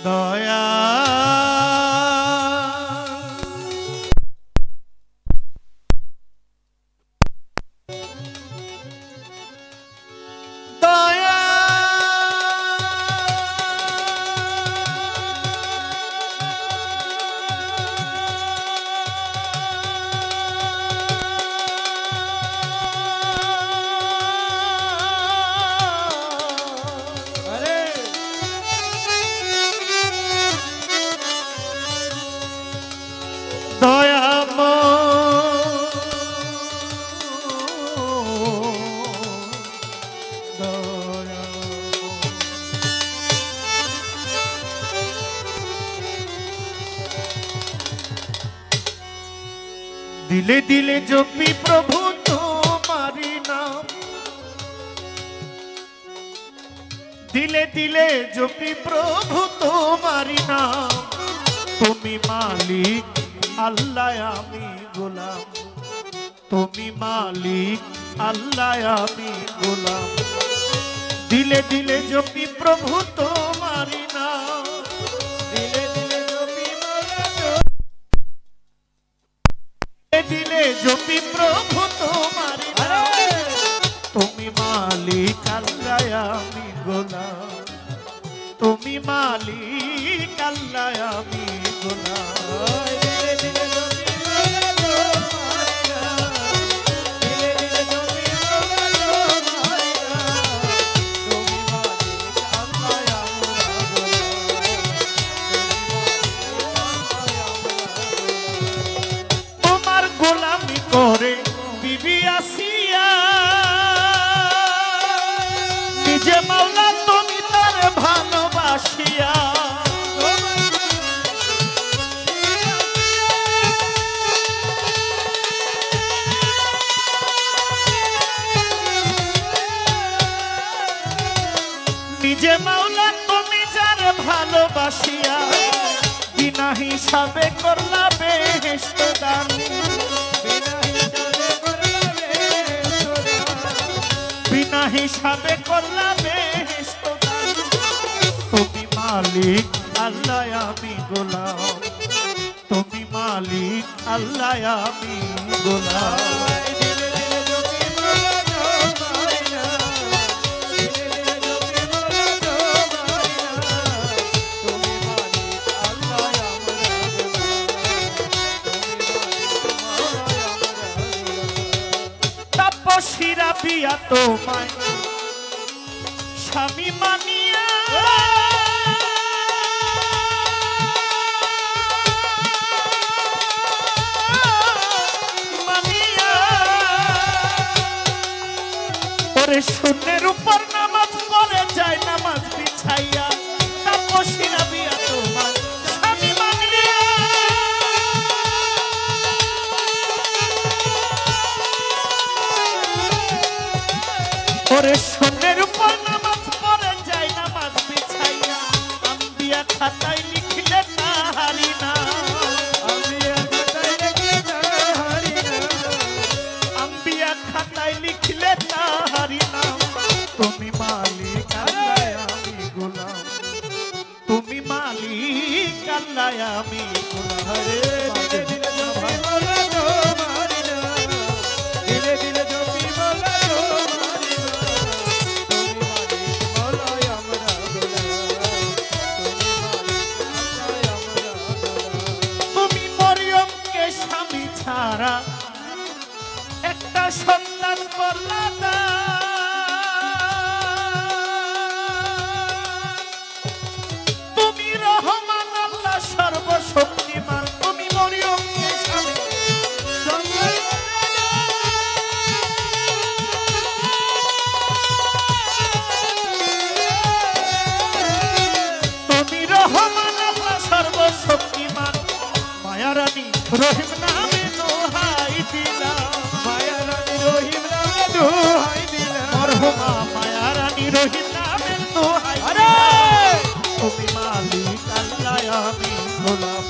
দয়া दिले दिले जपी प्रभु तुम्हारी नाम दिले दिले जपी प्रभु तुम्हारी नाम तुमी मालिक अल्लाह आमी गोलाम तुमी मालिक अल्लाह आमी गोलाम दिले दिले जपी प्रभु तुम्हारी नाम दिले जपी प्रभु तुम्हारी तुमी मालिक अल्लाह आमी गोलाम तुमी मालिक अल्लाह आमी गोलाम निजे मौला तुमी तार भालोबासिया निजे मौला तुमी जार भालोबासिया बिना हिसाबे करला बेहेश्त दान बिना हिसाबे करला बेहेश्त दान तुमी मालिक अल्लाह आमी गोलाम तुमी मालिक अल्लाह आमी गोलाम तपस्वीरा पिया तोमाय स्वामी मानिया मानिया ओरे शून्येर ऊपर नामाज पड़े जाए नामाज बिछाइया तपस्वीरा पिया तोमाय स्वामी मानिया ओरे शून्येर ऊपर नामाज पड़े जाए नामाज बिछाइया अम्बिया खाताय लिखले ताहारी नाम अम्बिया खाताय लिखले ताहारी नाम तुमी मालिक अल्लाह आमी गोलाम तुमी मालिक अल्लाह आमी गोलाम একটা সন্তান করলা তুমি রহমান আল্লাহ সর্বশক্তিমান তুমি মরিয়মকে স্বামী তুমি রহমান আল্লাহ সর্বশক্তিমান মায়া রানী রহিম নামে দোহাই দিলাম মায়া রানী রহিম নামে দোহাই দিলাম মরহুমা মায়া রানী রহিম নামে দোহাই দিলাম তুমি মালিক আল্লাহ আমি গোলাম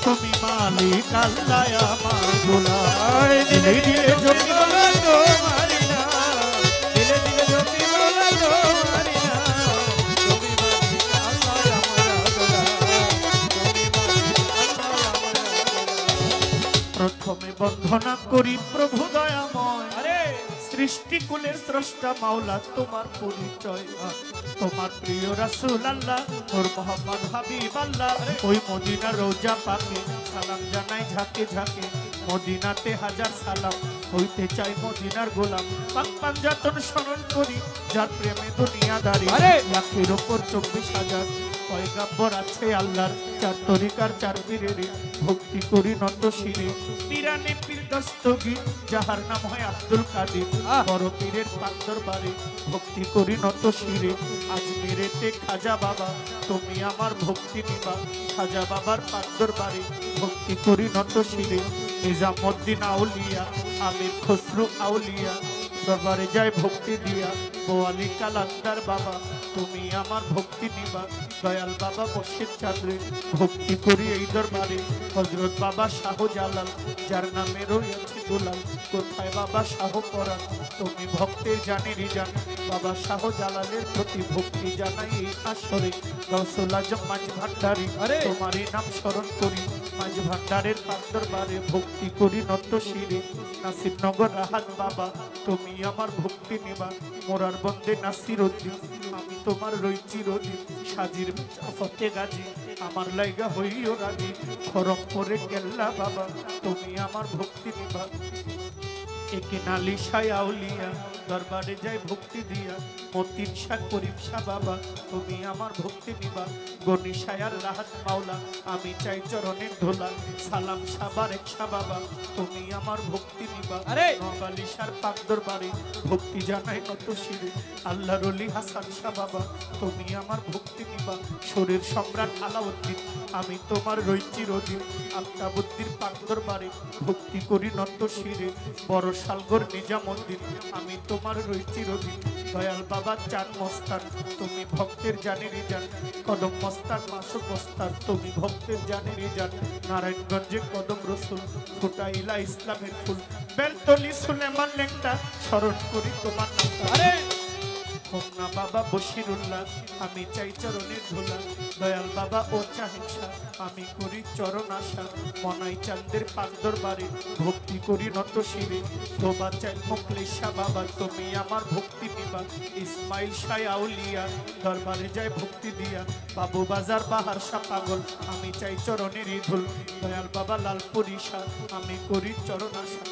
তুমি মালিক আল্লাহ আমার গোলাম দিলে দিলে জমি বলা তোমারি না দিলে দিলে জমি বলা তোমারি না তুমি মালিক আল্লাহ আমার গোলাম বন্দনা করি প্রভু দয়াময়, সৃষ্টিকুলের স্রষ্টা মাওলা তোমার পরিচয়। তোমার প্রিয় রাসূল আল্লাহ নূর মুহাম্মদ হাবিব আল্লাহ, ওই মদিনার রোজা পাকে সালাম জানাই ঝাঁকে ঝাঁকে। মদিনাতে হাজার সালাম হইতে চাই মদিনার গোলাম। পাক পাঞ্জাতন স্মরণ করি যার প্রেমে দুনিয়াদারি। লাখের ওপর 24,000 পয়গাম্বর আছে আল্লাহর, চার তরিকার চার পীরের ভক্তি করি নত শিরে। পীরানে পীর দস্তগীর যাহার নাম হয় আব্দুল কাদের, বড় পীরের পাক দরবারে ভক্তি করি নত শিরে। আজমিরেতে খাজা বাবা তুমি আমার ভক্তি নিবা, খাজা বাবার পাক দরবারে ভক্তি করি নত শিরে। নিজামুদ্দিন আউলিয়া আমির খসরু আউলিয়া দরবারে যায় ভক্তি দিয়া। বোয়ালি কালান্দার বাবা তুমি আমার ভক্তি নিবা, দয়াল বাবা মুর্শিদ চাঁদরে ভক্তি করি এই দরবারে। হযরত বাবা শাহ জালাল যার নামে রয়েছে দুলাল, কোথায় বাবা শাহ পরাণ তুমি ভক্তের জানেরই জান। বাবা শাহ জালালের প্রতি ভক্তি জানাই এই আসরে। গৌসুল আজম মাঝ ভান্ডারী তোমারই নাম স্মরণ করি, মাঝ ভান্ডারের পাক দরবারে ভক্তি করি নত শিরে। নাসিরনগর রাহাত বাবা তুমি আমার ভক্তি নিবা, মোরার বন্দে নাসির উদ্দিন আমি তোমার রই চিরদিন। সাজির ফতে গাজী আমার লাইগা হইও রাজি, খড়গপুরে কেল্লা বাবা তুমি আমার ভক্তি নিবা। একে নালি শাহ আউলিয়া দরবারে যাই ভক্তি দিয়া। মতিন শাহ করিম শাহ বাবা তুমি আমার ভক্তি নিবা। গনি শায়ার রাহাত মাওলা আমি চাই চরণের ধোলা। সালাম শাহ বারেক শাহ বাবা তুমি আমার ভক্তি নিবা। নবালি শাহ পাক দরবারে ভক্তি জানাই নত শিরে। আল্লাহর ওলি হাসান শাহ বাবা তুমি আমার ভক্তি নিবা। শরীর সম্রাট আলাউদ্দিন আমি তোমার রই চিরদিন। আফতাবুদ্দিন পাক দরবারে ভক্তি করি নত শিরে। বড় শালগর নিজামুদ্দিন আমি তোমার রই চিরদিন। দয়াল বাবা চাঁদ মস্তান তুমি ভক্তের জানেরই জান। কদম মস্তান মাসুক মস্তান তুমি ভক্তের জানেরই জান। নারায়ণগঞ্জে কদম রসুল ফুটাইলা ইসলামের ফুল। বেলতলি সুলেমান লেংটা স্মরণ করি তোমার নামটা। হোমনা বাবা বশিরুল্লাহ আমি চাই চরণের ধুলা। দয়াল বাবা ও চাহিংসা আমি করি চরণ আশা। মনাই চাঁদের পাক দরবারে ভক্তি করি নত শিরে। তোবা চাই মোকলেশা বাবা তুমি আমার ভক্তি নিবা। ইসমাইল শাহ আউলিয়া দরবারে যায় ভক্তি দিয়া। বাবু বাজার বাহার শাহ পাগল আমি চাই চরণের ধুল। দয়াল বাবা লালপুরি শাহ আমি করি চরণ আশা।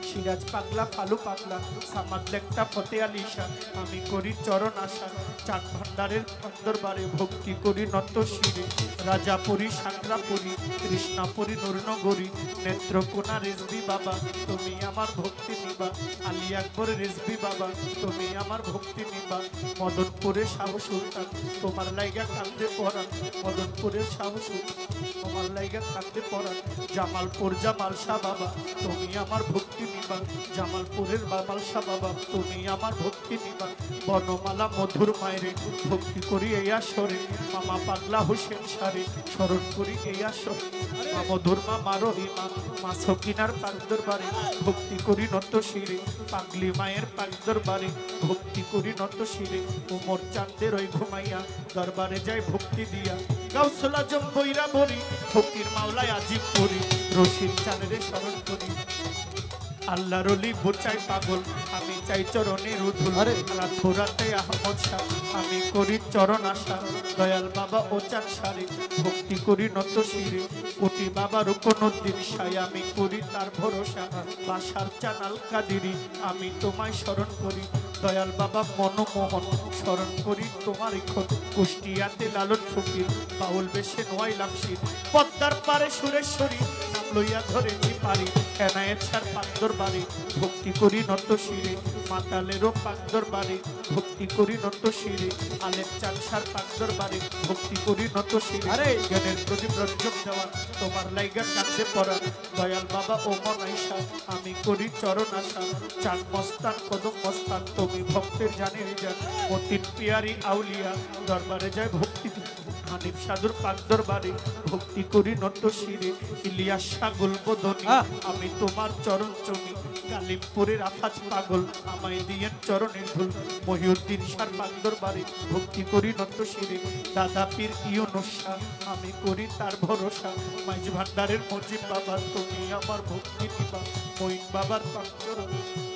সিরাজ পাগলা ফালু পাগলা সামাদ লেকটা ফতে আলী শাহ আমি করি চরণ আশা। চাঁদ ভান্ডারের দরবারে ভক্তি করি নত শিরে। রাজাপুরী সাঁকরাপুরী কৃষ্ণাপুরী নুরনগরী নেত্রকোনা রেজবি বাবা তুমি আমার ভক্তি নিবা। আলী আকবর রেজবি বাবা তুমি আমার ভক্তি নিবা। মদনপুরের শাহ সুলতান তোমার লাইগা কান্দে পরাণ। মদনপুরের শাহ সুলতান তোমার লাইগা কান্দে পরাণ। জামালপুর জামাল শাহ বাবা তুমি আমার ভক্তি নিবা। জামালপুরের বামাল শাহ বাবা তুমি আমার ভক্তি নিবা। বনমালা মধুর মায়েরে ভক্তি করি এই আসরে। মামা পাগলা হোসেন সারে স্মরণ করি এই আসরে। মা মধুর মা রহিমা মা সকিনার পাক দরবারে ভক্তি করি নত শিরে। পাগলি মায়ের পাক দরবারে ভক্তি করি নত শিরে। উমর চাঁদের ওই ঘুমাইয়া দরবারে যাই ভক্তি দিয়া। গাউসুল আজম বইরা বরি ফকির মাওলায় আজিব করি। রশিদ চাঁদের স্মরণ করি। আল্লাহর ওলি বোচাই পাগল আমি চাই চরণের উধুল। রাতে আহমদ শাহ আমি করি চরণ আশা। দয়াল বাবা ও চান সারে ভক্তি করি নত শিরে। কোটি বাবা রুকনুদ্দিন শাহ আমি করি তার ভরসা। বাসার চানাল কাদিরি আমি তোমায় স্মরণ করি। দয়াল বাবা মনমোহন স্মরণ করি তোমার ইখন। কুষ্টিয়াতে লালন ফকির বাউল বেশে নোয়াইলাম শির। পদ্মার পারে সুরেশ্বরী নাম লইয়া ধরেছি পারি। এনায়েত শাহ পাক দরবারে ভক্তি করি নত শিরে। মাতালেরও পাক দরবারে ভক্তি করি নত শিরে। আলেম চাঁদ শাহ পাক দরবারে ভক্তি করি নত শিরে। জ্ঞানের প্রদীপ রঞ্জক দেওয়া তোমার লাইগা কাঁদতে পড়া। দয়াল বাবা ও মনাইশা আমি করি চরণ আশা। চাঁদ মস্তান কদম মস্তান তুমি ভক্তের জানের জান। মতিন পিয়ারি আউলিয়া দরবারে যায় ভক্তি। হানিফ সাধুর পাক দরবারে ভক্তি করি নত শিরে। ইলিয়াস শাহ গুলবদনী আমি তোমার চরণ চমি। কালিমপুরের আফাজ পাগল আমায় দিয়েন চরণের ধুল মহিউদ্দিন শাহ পাগদর বাড়ি ভক্তি করি নত শিরে দাদা পীর ইউনুস শাহ আমি করি তার ভরসা মাইজ ভান্ডারের মজিব বাবা তুমি আমার ভক্তি দিবা মঈন বাবার পাকচরণ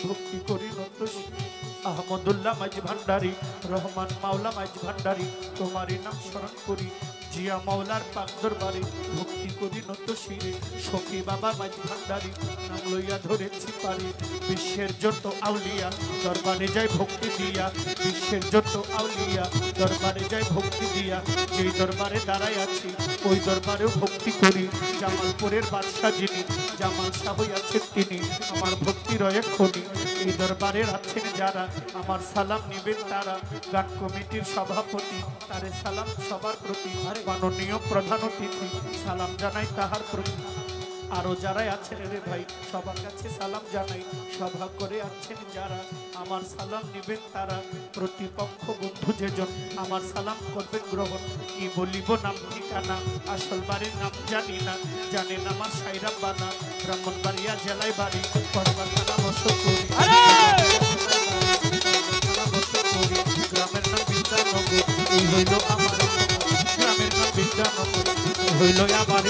ভক্তি করি নত শিরে আহমদুল্লাহ মাইজ ভান্ডারী রহমান মাওলা মাইজ ভান্ডারী তোমারই নাম স্মরণ করি জিয়া মাওলার পাকদর বাড়ি ভক্তি করি নত শিরে সখী বাবা মাইজ ভান্ডারী নাম লইয়া ধরেছি পারি বিশ্বের যত আউলিয়া দরবারে যায় ভক্তি দিয়া বিশ্বের যত আউলিয়া দরবারে যায় ভক্তি দিয়া যেই দরবারে দাঁড়ায় আছি ওই দরবারেও ভক্তি করি জামালপুরের বাদশা যিনি জামাল শাহ আছেন তিনি আমার ভক্তি রয়ে খনি এই দরবারের আছেন যারা আমার সালাম নিবেন তারা গান কমিটির সভাপতি তারে সালাম সবার প্রতি মাননীয় প্রধান অতিথি সালাম জানাই তাহার প্রতি আরো যারাই আছেন রে ভাই সবার কাছে সালাম জানাই সভা করে আছেন যারা আমার সালাম নিবেন তারা প্রতিপক্ষ বন্ধু যেজন আমার সালাম করবেন গ্রহণ কি বলিব নাম ঠিকানা আসল বাড়ির নাম জানি না জানেন আমার সাইরাম বানা ব্রাহ্মণবাড়িয়া জেলায় বাড়ি করবার থানা বসতপুর গ্রামের নাম বিদ্যানগর এই হইল আমার গ্রামের নাম বিদ্যানগর এই হইল আমার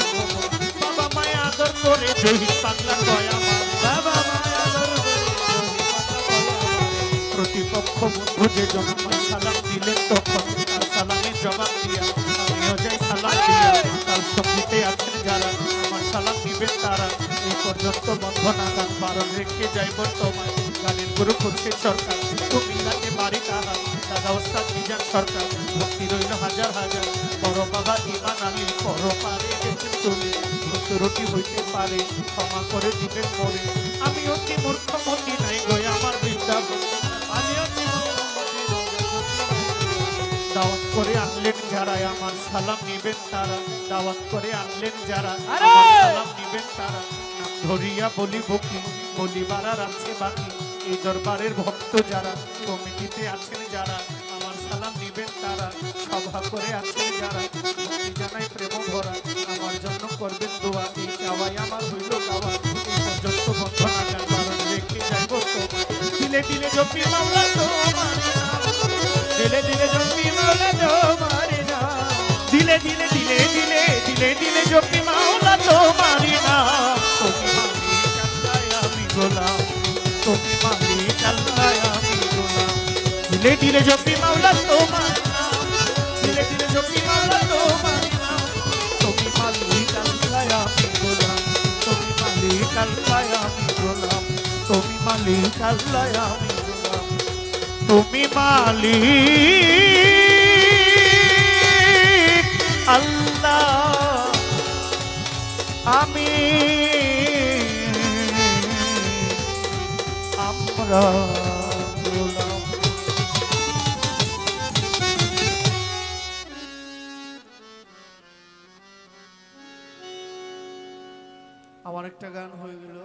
বাবা মায়া আদর করে জহির পাগলা দয়া বাবা মায়া আদর প্রতিপক্ষ বন্ধু যে জন্ম সালাম দিলেন তখন তার সালামের জবাব দিয়া আমিও যাই সালাম দিয়া তার সঙ্গীতে আছেন যারা আমার সালাম দিবেন তারা এই পর্যন্ত বন্ধ নাগান বারণ রেখে যাই বর্তমান গানের গুরু খুরশিদ সরকার তুমি লাগে বাড়ি তাহা দাদা ওস্তাদ মিজান সরকার ভক্তি রইল হাজার হাজার বড় বাবা ইমান আলী পর পারে গেছেন তুমি রুটি হইতে পারে ক্ষমা করে দিবেন পরে আমি অতি মূর্খমতি নাই গো আমার বিদ্যা আমি অতি দাওয়াত করে আনলেন যারা আমার সালাম নিবেন তারা দাওয়াত করে আনলেন যারা আমার সালাম নিবেন তারা নাম ধরিয়া বলি বকি বলিবার আর আছে বাকি এই দরবারের ভক্ত যারা কমিটিতে আছেন যারা আমার সালাম নিবেন তারা সভা করে আছেন যারা ভক্তি জানাই প্রেম ভরা আমার জন্য করবেন দোয়া এই চাওয়াই আমার হইল গাওয়া এই পর্যন্ত বন্ধ নাগার বারণ রেখে যাইব তো দিলে দিলে জপি মাওলা তোমার দিলে দিলে জপি মাওলা তোমার দিলে দিলে দিলে দিলে দিলে দিলে জপি মাওলা তোমার তুমি মালিক আল্লাহ আমি গোলাম তুমি মালিক আল্লাহ আমি গোলাম দিলে দিলে জপি মাওলা তোমার দিলে দিলে জপি মাওলা তোমার তুমি মালিক আল্লাহ আমি গোলাম তুমি মালিক আল্লাহ আমি গোলাম তুমি মালিক আল্লাহ আমি গোলাম তুমি মালিক আল্লাহ আমি আমরা গোলাম আমার একটা গান হয়ে গেল।